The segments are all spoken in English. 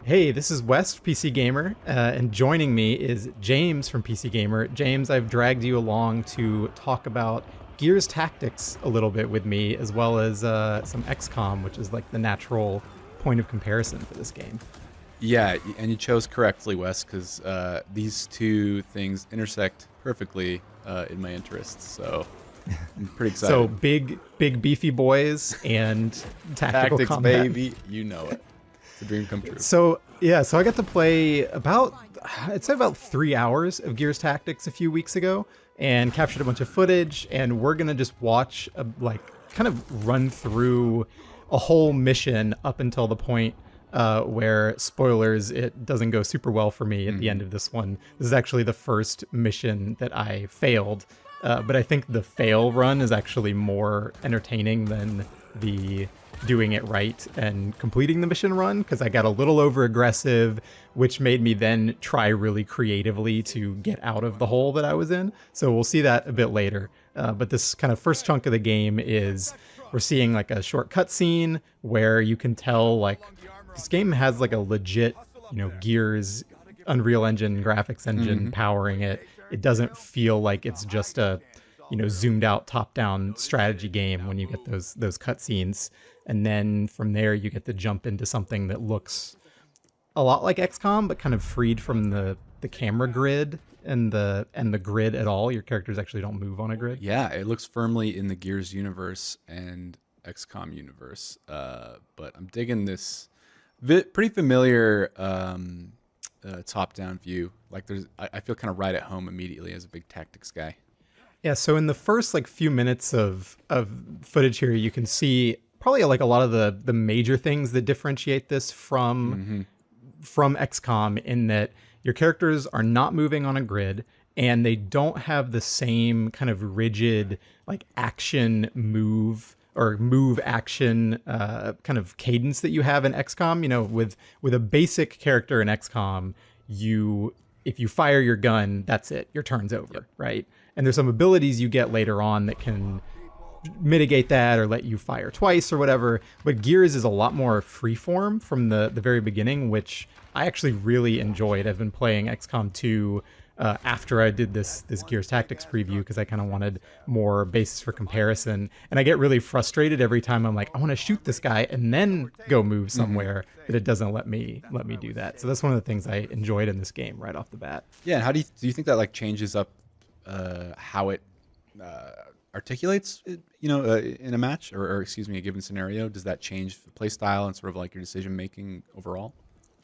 Hey, this is West, PC Gamer, and joining me is James from PC Gamer. James, I've dragged you along to talk about Gears Tactics a little bit with me, as well as some XCOM, which is like the natural point of comparison for this game. Yeah, and you chose correctly, Wes, because these two things intersect perfectly in my interests. So I'm pretty excited. So big beefy boys and tactical Tactics, combat. baby, you know it. It's a dream come true. So I got to play I'd say about 3 hours of Gears Tactics a few weeks ago, and captured a bunch of footage. And we're gonna just watch kind of run through a whole mission up until the point where, spoilers, it doesn't go super well for me at the end of this one. This is actually the first mission that I failed, but I think the fail run is actually more entertaining than the doing it right and completing the mission run, because I got a little over aggressive, which made me then try really creatively to get out of the hole that I was in. So we'll see that a bit later. But this kind of first chunk of the game is we're seeing like a short cutscene where you can tell like this game has like a legit, Gears Unreal Engine graphics engine powering it. It doesn't feel like it's just a zoomed out top-down strategy game when you get those cutscenes. And then from there you get to jump into something that looks a lot like XCOM, but kind of freed from the camera grid and the grid at all. Your characters actually don't move on a grid. Yeah, it looks firmly in the Gears universe and XCOM universe. But I'm digging this pretty familiar top-down view. Like I feel kind of right at home immediately as a big tactics guy. Yeah, so in the first few minutes of footage here, you can see probably like a lot of the major things that differentiate this from XCOM, in that your characters are not moving on a grid, and they don't have the same kind of rigid like action move or move action kind of cadence that you have in XCOM. With a basic character in XCOM, if you fire your gun, that's it. Your turn's over, right? And there's some abilities you get later on that can mitigate that or let you fire twice or whatever. But Gears is a lot more freeform from the very beginning, which I actually really enjoyed. I've been playing XCOM 2 after I did this Gears Tactics preview, because I kind of wanted more basis for comparison. And I get really frustrated every time I'm like, I want to shoot this guy and then go move somewhere, that it doesn't let me do that. So that's one of the things I enjoyed in this game right off the bat. Yeah, and how do you think that like changes up how it articulates it, in a match or excuse me, a given scenario? Does that change the play style and sort of like your decision making overall?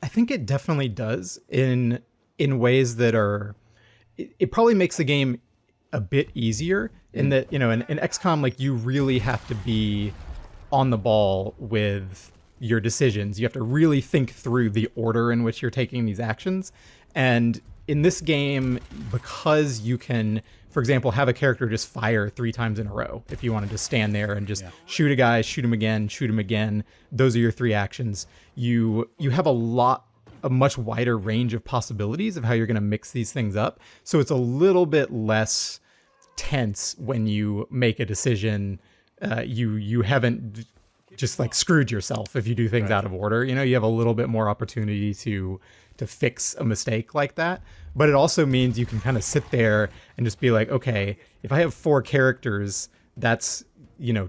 I think it definitely does in ways that are, it probably makes the game a bit easier in that, in XCOM, like you really have to be on the ball with your decisions. You have to really think through the order in which you're taking these actions. And in this game, because you can, for example, have a character just fire 3 times in a row. If you wanted to stand there and just shoot a guy, shoot him again, those are your 3 actions. You have a much wider range of possibilities of how you're going to mix these things up. So it's a little bit less tense when you make a decision. You haven't just like screwed yourself if you do things out of order. You have a little bit more opportunity to fix a mistake like that. But it also means you can kind of sit there and just be like, okay, if I have 4 characters, that's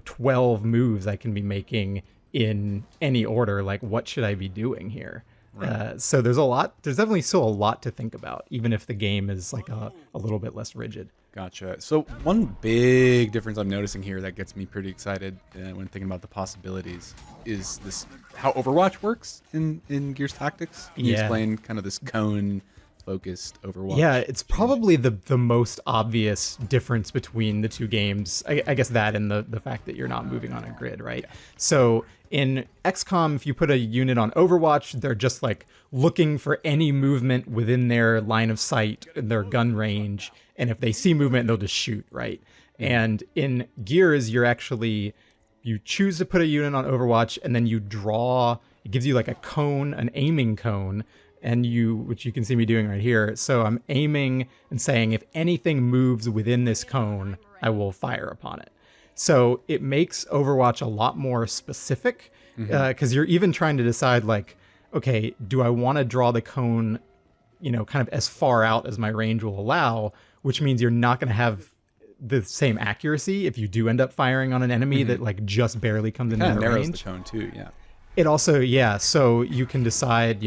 12 moves I can be making in any order. Like, what should I be doing here? Right. So there's definitely still a lot to think about, even if the game is like a little bit less rigid. Gotcha. So one big difference I'm noticing here that gets me pretty excited when thinking about the possibilities is this how Overwatch works in Gears Tactics. Can you explain kind of this cone focused Overwatch? Yeah, it's probably the most obvious difference between the two games. I guess that and the fact that you're not moving on a grid, right? Yeah. So in XCOM, if you put a unit on Overwatch, they're just like looking for any movement within their line of sight, their gun range, and if they see movement, they'll just shoot, right? And in Gears, you choose to put a unit on Overwatch, and then you draw, it gives you like a cone, an aiming cone, and which you can see me doing right here. So I'm aiming and saying, if anything moves within this cone, I will fire upon it. So it makes Overwatch a lot more specific, because you're even trying to decide like, okay, do I want to draw the cone, kind of as far out as my range will allow, which means you're not going to have the same accuracy if you do end up firing on an enemy that like just barely comes into that narrows range. the cone too, yeah. It also, yeah, so you can decide,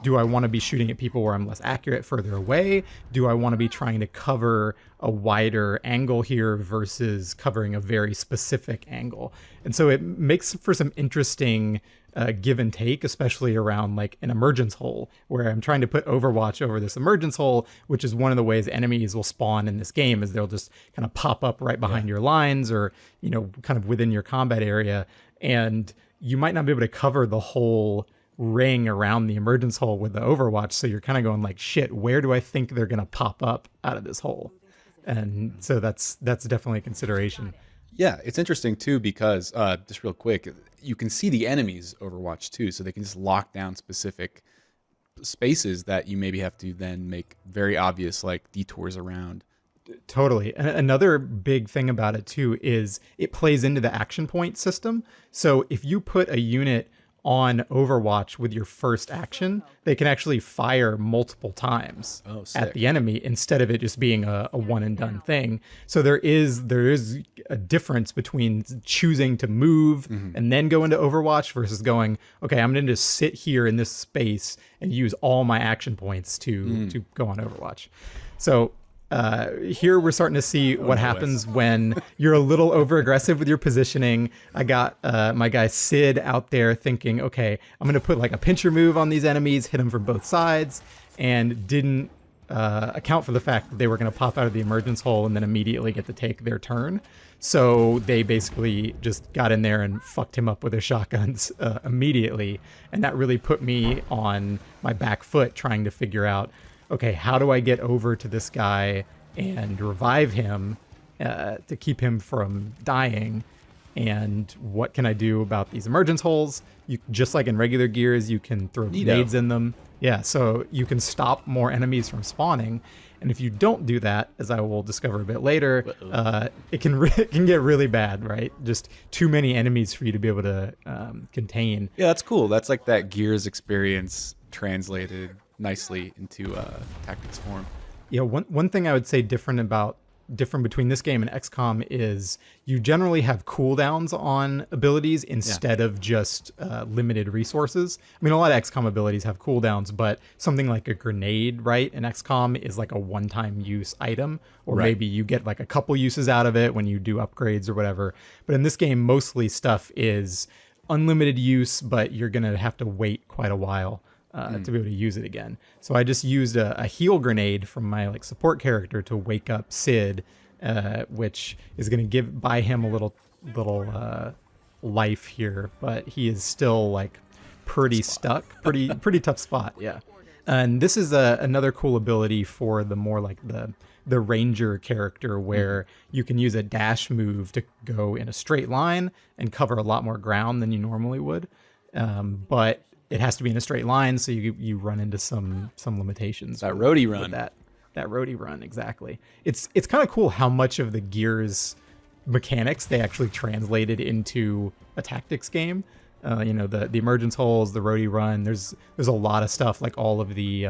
do I want to be shooting at people where I'm less accurate further away? Do I want to be trying to cover a wider angle here versus covering a very specific angle? And so it makes for some interesting give and take, especially around like an emergence hole, where I'm trying to put Overwatch over this emergence hole, which is one of the ways enemies will spawn in this game, is they'll just kind of pop up right behind your lines or, kind of within your combat area. And you might not be able to cover the whole ring around the emergence hole with the Overwatch, so you're kind of going like, shit, where do I think they're gonna pop up out of this hole? And so that's definitely a consideration. Yeah, it's interesting too because just real quick, you can see the enemies Overwatch too, so they can just lock down specific spaces that you maybe have to then make very obvious like detours around. Totally. And another big thing about it too is it plays into the action point system. So if you put a unit on Overwatch with your first action, they can actually fire multiple times at the enemy instead of it just being a one and done thing. So there is a difference between choosing to move and then go into Overwatch versus going, okay, I'm going to just sit here in this space and use all my action points to go on Overwatch. So here we're starting to see what happens when you're a little over aggressive with your positioning. I got my guy Sid out there thinking, okay, I'm going to put like a pincher move on these enemies, hit them from both sides, and didn't account for the fact that they were going to pop out of the emergence hole and then immediately get to take their turn. So they basically just got in there and fucked him up with their shotguns immediately. And that really put me on my back foot trying to figure out, okay, how do I get over to this guy and revive him to keep him from dying? And what can I do about these emergence holes? You, just like in regular Gears, you can throw grenades in them. Yeah, so you can stop more enemies from spawning. And if you don't do that, as I will discover a bit later, it can get really bad, right? Just too many enemies for you to be able to contain. Yeah, that's cool. That's like that Gears experience translated nicely into tactics form. Yeah, one thing I would say different between this game and XCOM is you generally have cooldowns on abilities instead of just limited resources. I mean, a lot of XCOM abilities have cooldowns, but something like a grenade, right, in XCOM is like a one-time use item, or maybe you get like a couple uses out of it when you do upgrades or whatever. But in this game, mostly stuff is unlimited use, but you're going to have to wait quite a while to be able to use it again. So I just used a heal grenade from my like support character to wake up Sid, which is going to buy him a little life here, but he is still like pretty stuck, pretty tough spot. Yeah. And this is another cool ability for the more like the ranger character, where you can use a dash move to go in a straight line and cover a lot more ground than you normally would. But it has to be in a straight line, so you run into some limitations. That roadie run. That roadie run, exactly. It's kind of cool how much of the Gears mechanics they actually translated into a tactics game. The emergence holes, the roadie run. There's a lot of stuff, like all of the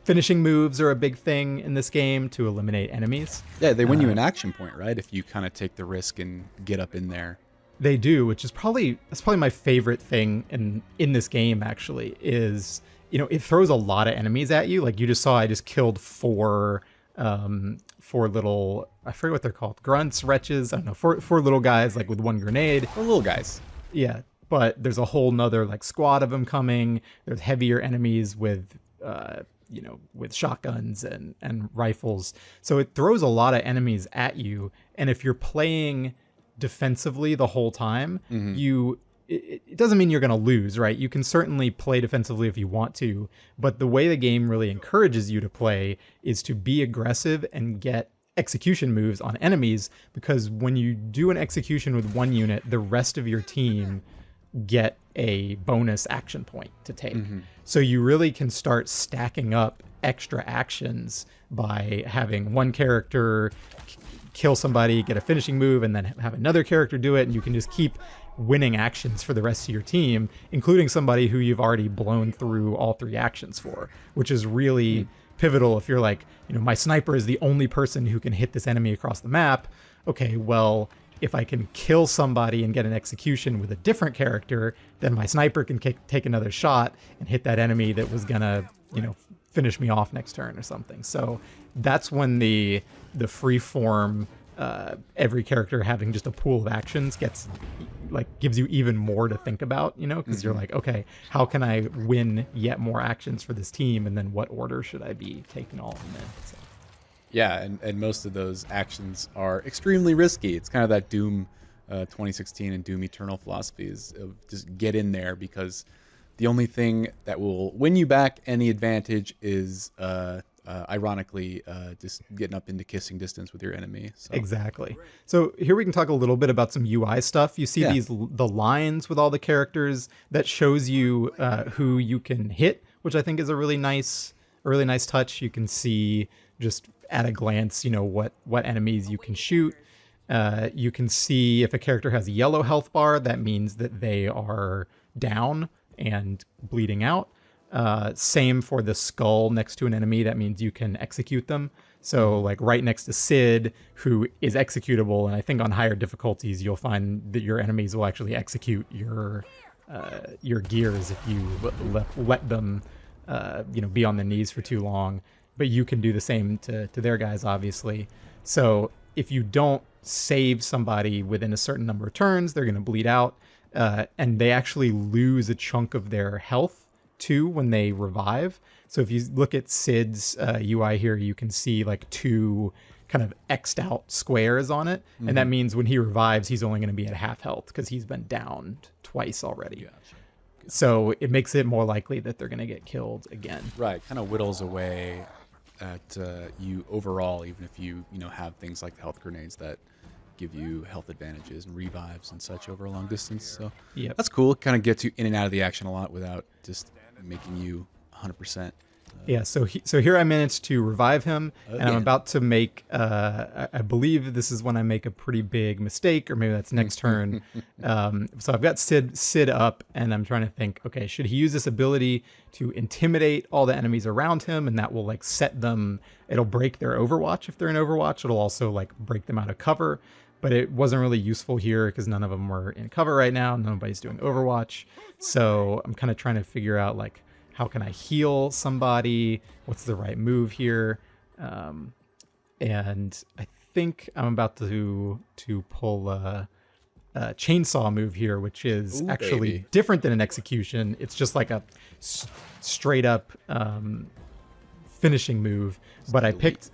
finishing moves are a big thing in this game to eliminate enemies. Yeah, they win you an action point, right? If you kind of take the risk and get up in there. They do, which is probably my favorite thing in this game, actually, is, it throws a lot of enemies at you. Like you just saw, I just killed four little, I forget what they're called, grunts, wretches, I don't know, four little guys, like with one grenade. Four little guys. Yeah, but there's a whole nother like squad of them coming. There's heavier enemies with with shotguns and rifles. So it throws a lot of enemies at you. And if you're playing defensively the whole time, it doesn't mean you're going to lose, right? You can certainly play defensively if you want to, but the way the game really encourages you to play is to be aggressive and get execution moves on enemies, because when you do an execution with one unit, the rest of your team get a bonus action point to take. So you really can start stacking up extra actions by having one character kill somebody, get a finishing move, and then have another character do it, and you can just keep winning actions for the rest of your team, including somebody who you've already blown through all 3 actions for, which is really pivotal if you're like, my sniper is the only person who can hit this enemy across the map. Okay, well, if I can kill somebody and get an execution with a different character, then my sniper can take another shot and hit that enemy that was gonna, finish me off next turn or something. So that's when the free form, every character having just a pool of actions gives you even more to think about, because you're like, okay, how can I win yet more actions for this team, and then what order should I be taking all of them in? So. Yeah, and most of those actions are extremely risky. It's kind of that Doom 2016 and Doom Eternal philosophies of just get in there, because the only thing that will win you back any advantage is ironically just getting up into kissing distance with your enemy. So. Exactly. So here we can talk a little bit about some UI stuff. You see the lines with all the characters that shows you who you can hit, which I think is a really nice touch. You can see just at a glance, what enemies you can shoot. You can see if a character has a yellow health bar, that means that they are down and bleeding out. Same for the skull next to an enemy, that means you can execute them. So like right next to Sid, who is executable, and I think on higher difficulties you'll find that your enemies will actually execute your gears if you let them be on the knees for too long. But you can do the same to their guys, obviously. So if you don't save somebody within a certain number of turns, they're going to bleed out, and they actually lose a chunk of their health too when they revive. So if you look at Sid's UI here, you can see like 2 kind of X'd out squares on it, and that means when he revives, he's only going to be at half health because he's been downed twice already. Gotcha. So it makes it more likely that they're going to get killed again. Right, kind of whittles away at you overall, even if you have things like the health grenades that give you health advantages and revives and such over a long distance. So that's cool. Kind of gets you in and out of the action a lot without just making you 100%. Yeah, so here I managed to revive him, and I'm about to make, I believe this is when I make a pretty big mistake, or maybe that's next turn. So I've got Sid up, and I'm trying to think, okay, should he use this ability to intimidate all the enemies around him, and that will like set them, it'll break their Overwatch if they're in Overwatch, it'll also like break them out of cover, but it wasn't really useful here because none of them were in cover right now, nobody's doing Overwatch, so I'm kind of trying to figure out like, how can I heal somebody? What's the right move here? And I think I'm about to pull a chainsaw move here, which is actually different than an execution. It's just like a straight up finishing move. But I picked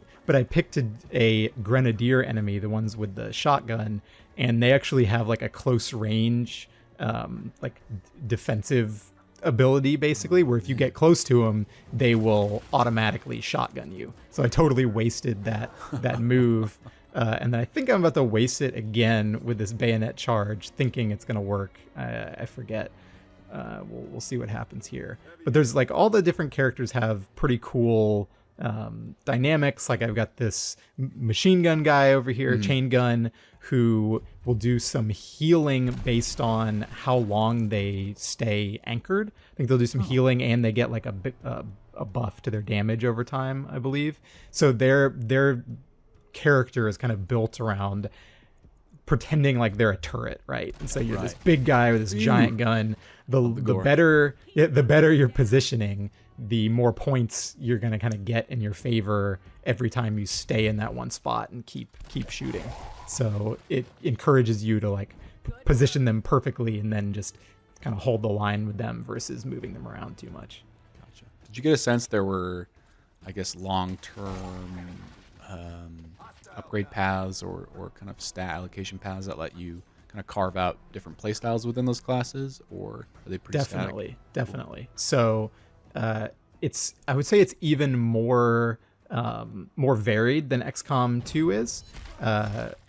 a grenadier enemy, the ones with the shotgun, and they actually have like a close range, like defensive ability, basically, where if you get close to them, they will automatically shotgun you. So I totally wasted that move, and then I think I'm about to waste it again with this bayonet charge, thinking it's gonna work. I forget. We'll see what happens here. But there's like all the different characters have pretty cool dynamics. Like I've got this machine gun guy over here, chain gun, who will do some healing based on how long they stay anchored. I think they'll do some healing, and they get like a buff to their damage over time, I believe. So their character is kind of built around pretending like they're a turret, right? And so you're this big guy with this giant gun. The better your positioning, the more points you're going to kind of get in your favor every time you stay in that one spot and keep shooting. So it encourages you to like position them perfectly and then just kind of hold the line with them versus moving them around too much. Gotcha. Did you get a sense there were, I guess, long-term upgrade paths or kind of stat allocation paths that let you kind of carve out different playstyles within those classes, or are they pretty static? Definitely. So I would say it's even more varied than XCOM 2 is.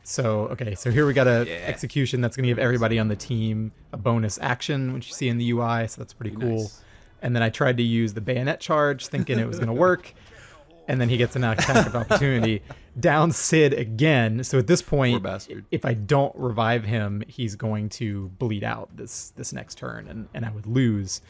So here we got a execution that's going to give everybody on the team a bonus action, which you see in the UI, so that's pretty cool. Nice. And then I tried to use the bayonet charge, thinking it was going to work. and then he gets an attack of opportunity. Down Sid again. So at this point, if I don't revive him, he's going to bleed out this next turn, and I would lose.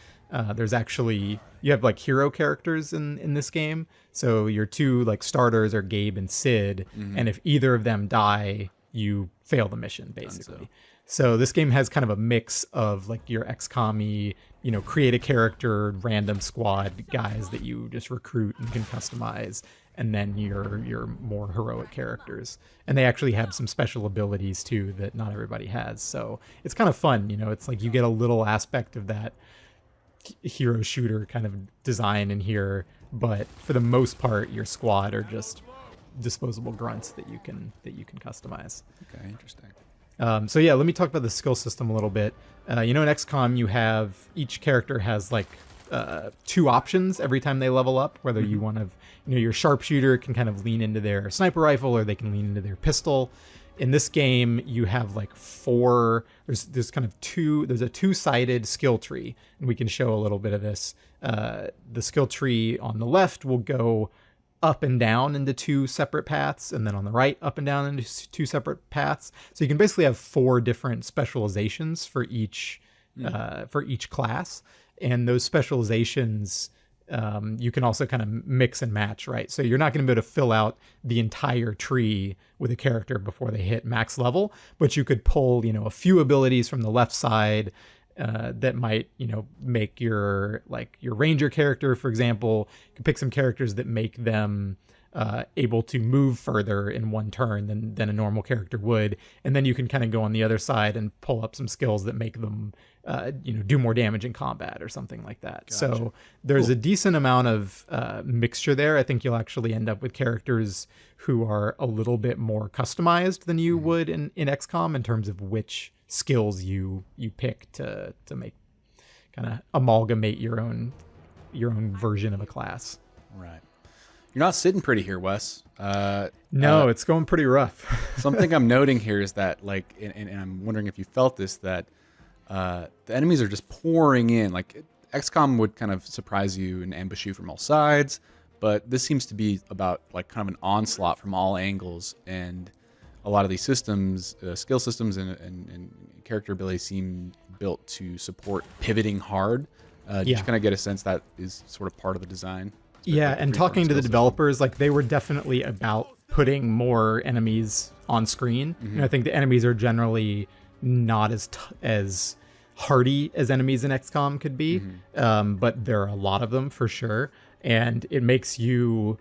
There's actually, you have like hero characters in this game. So your two like starters are Gabe and Sid, and if either of them die, you fail the mission basically. So this game has kind of a mix of like your XCOM-y, create a character, random squad guys that you just recruit and can customize, and then your more heroic characters. And they actually have some special abilities too that not everybody has. So it's kind of fun, it's like you get a little aspect of that hero shooter kind of design in here, but for the most part your squad are just disposable grunts that you can customize. Okay, interesting. So yeah, let me talk about the skill system a little bit. In XCOM, you have each character has like 2 options every time they level up, whether you want to, your sharpshooter can kind of lean into their sniper rifle or they can lean into their pistol. In this game, you have like 4, there's kind of 2, there's a 2-sided skill tree, and we can show a little bit of this. The skill tree on the left will go up and down into 2 separate paths, and then on the right up and down into 2 separate paths. So you can basically have 4 different specializations for each class, and those specializations you can also kind of mix and match, right? So you're not going to be able to fill out the entire tree with a character before they hit max level, but you could pull a few abilities from the left side that might, make your ranger character, for example. You can pick some characters that make them able to move further in one turn than a normal character would. And then you can kind of go on the other side and pull up some skills that make them, do more damage in combat or something like that. Gotcha. So there's a decent amount of mixture there. I think you'll actually end up with characters who are a little bit more customized than you would in XCOM in terms of which skills you pick to make kind of amalgamate your own version of a class. Right. You're not sitting pretty here, Wes. No, it's going pretty rough. Something I'm noting here is that, like, and I'm wondering if you felt this, that the enemies are just pouring in. Like, XCOM would kind of surprise you and ambush you from all sides, but this seems to be about, like, kind of an onslaught from all angles, and a lot of these systems, skill systems and character abilities seem built to support pivoting hard. Did you kind of get a sense that is sort of part of the design? Yeah, and talking to the developers, like, they were definitely about putting more enemies on screen. And I think the enemies are generally not as hardy as enemies in XCOM could be, but there are a lot of them for sure. And it makes you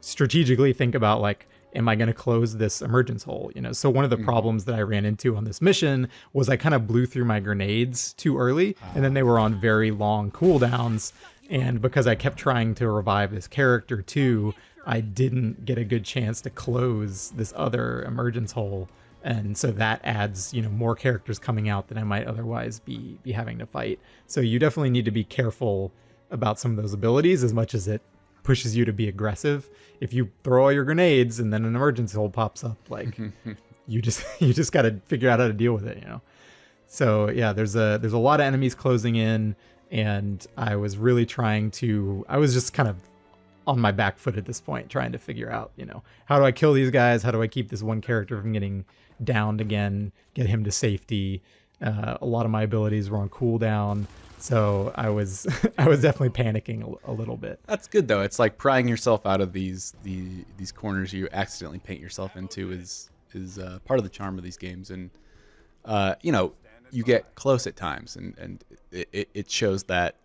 strategically think about, like, am I going to close this emergence hole? So one of the problems that I ran into on this mission was I kind of blew through my grenades too early, and then they were on very long cooldowns. And because I kept trying to revive this character too, I didn't get a good chance to close this other emergence hole. And so that adds, more characters coming out than I might otherwise be having to fight. So you definitely need to be careful about some of those abilities as much as it pushes you to be aggressive. If you throw all your grenades and then an emergency hole pops up, like you just got to figure out how to deal with it, So yeah, there's a lot of enemies closing in, and I was really I was just kind of on my back foot at this point, trying to figure out, how do I kill these guys? How do I keep this one character from getting downed again, get him to safety? A lot of my abilities were on cooldown. So I was definitely panicking a little bit. That's good though. It's like prying yourself out of these corners you accidentally paint yourself into is part of the charm of these games. And you get close at times, and it shows that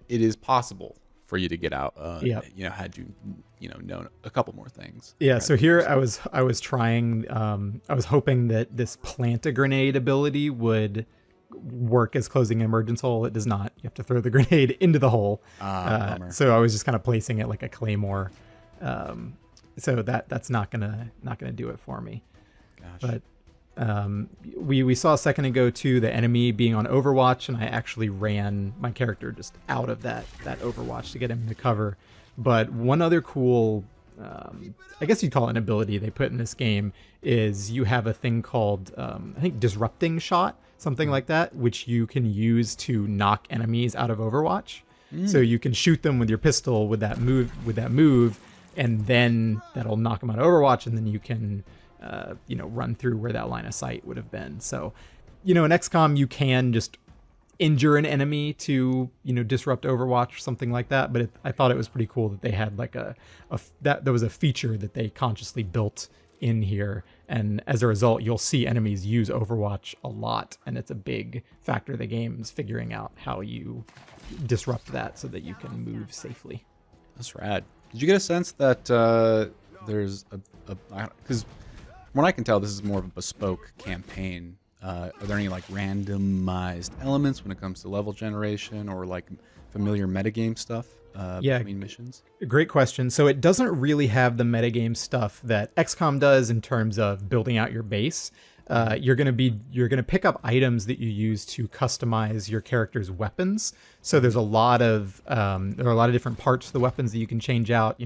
it is possible for you to get out. Had you known a couple more things. Yeah. So here I was trying. I was hoping that this plant a grenade ability would work as closing an emergence hole. It does not. You have to throw the grenade into the hole. So I was just kind of placing it like a claymore. So that's not gonna do it for me. Gosh. But we saw a second ago too the enemy being on Overwatch, and I actually ran my character just out of that Overwatch to get him to cover. But one other cool, I guess you'd call it an ability they put in this game, is you have a thing called I think disrupting shot, something like that, which you can use to knock enemies out of Overwatch. So you can shoot them with your pistol with that move, and then that'll knock them out of Overwatch, and then you can run through where that line of sight would have been. So, in XCOM you can just injure an enemy to disrupt Overwatch or something like that. But I thought it was pretty cool that they had like that there was a feature that they consciously built in here, and as a result you'll see enemies use Overwatch a lot, and it's a big factor of the game's figuring out how you disrupt that so that you can move safely. That's rad. Did you get a sense that there's because from what I can tell, this is more of a bespoke campaign. Are there any like randomized elements when it comes to level generation or like familiar metagame stuff between missions? Great question. So it doesn't really have the metagame stuff that XCOM does in terms of building out your base. You're gonna pick up items that you use to customize your character's weapons. So there's a lot of there are a lot of different parts of the weapons that you can change out.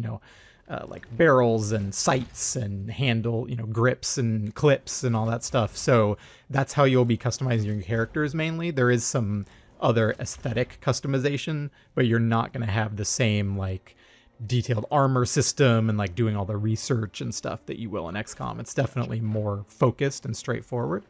Like barrels and sights and handle, grips and clips and all that stuff. So that's how you'll be customizing your characters mainly. There is some other aesthetic customization, but you're not going to have the same like detailed armor system and like doing all the research and stuff that you will in XCOM. It's definitely more focused and straightforward.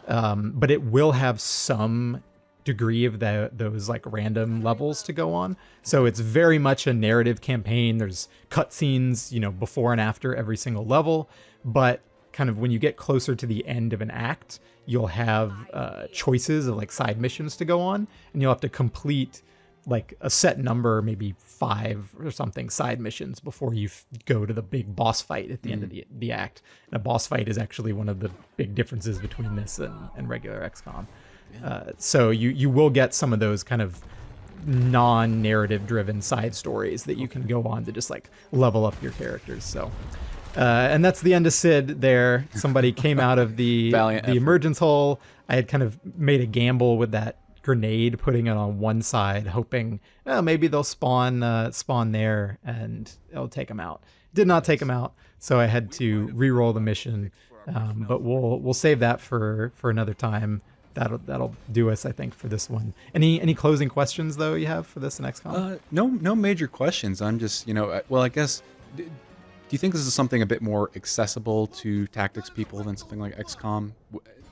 But it will have some degree of those like random levels to go on. So it's very much a narrative campaign. There's cutscenes, before and after every single level, but kind of when you get closer to the end of an act, you'll have choices of like side missions to go on, and you'll have to complete like a set number, maybe 5 or something side missions before you go to the big boss fight at the end of the act. And a boss fight is actually one of the big differences between this and regular XCOM. So you will get some of those kind of non-narrative driven side stories that you can go on to just like level up your characters. So and that's the end of Sid there. Somebody came out of the emergence hole. I had kind of made a gamble with that grenade, putting it on one side, hoping maybe they'll spawn there and it'll take them out. Did not take them out, so I had to re-roll the mission. But we'll save that for another time. That'll do us, I think, for this one. Any closing questions though you have for this in XCOM? No major questions. I'm just I guess. Do you think this is something a bit more accessible to tactics people than something like XCOM,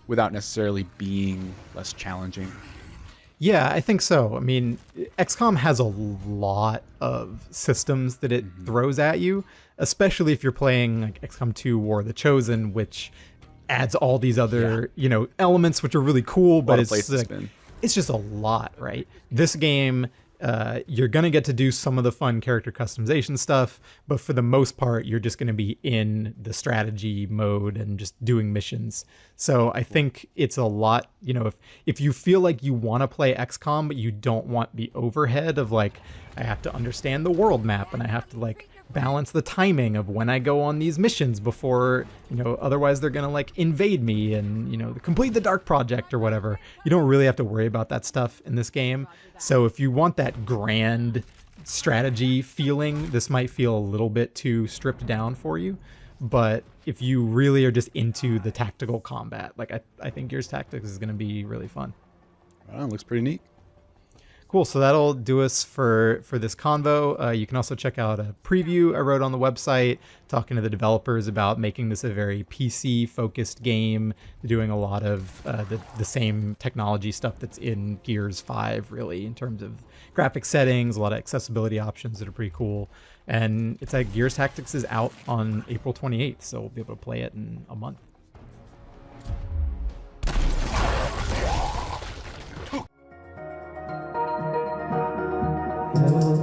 without necessarily being less challenging? Yeah, I think so. I mean, XCOM has a lot of systems that it throws at you, especially if you're playing like XCOM 2 War of the Chosen, which adds all these other elements which are really cool, but it's just a lot, right? This game, you're gonna get to do some of the fun character customization stuff, but for the most part you're just gonna be in the strategy mode and just doing missions. So I think it's a lot, if you feel like you want to play XCOM but you don't want the overhead of like, I have to understand the world map and I have to like balance the timing of when I go on these missions before, otherwise they're gonna like invade me and, complete the Dark Project or whatever. You don't really have to worry about that stuff in this game. So if you want that grand strategy feeling, this might feel a little bit too stripped down for you. But if you really are just into the tactical combat, like I think Gears Tactics is gonna be really fun. Wow, looks pretty neat. Cool, so that'll do us for this convo. You can also check out a preview I wrote on the website, talking to the developers about making this a very PC-focused game, doing a lot of the same technology stuff that's in Gears 5, really, in terms of graphic settings, a lot of accessibility options that are pretty cool. And it's like Gears Tactics is out on April 28th, so we'll be able to play it in a month. Oh.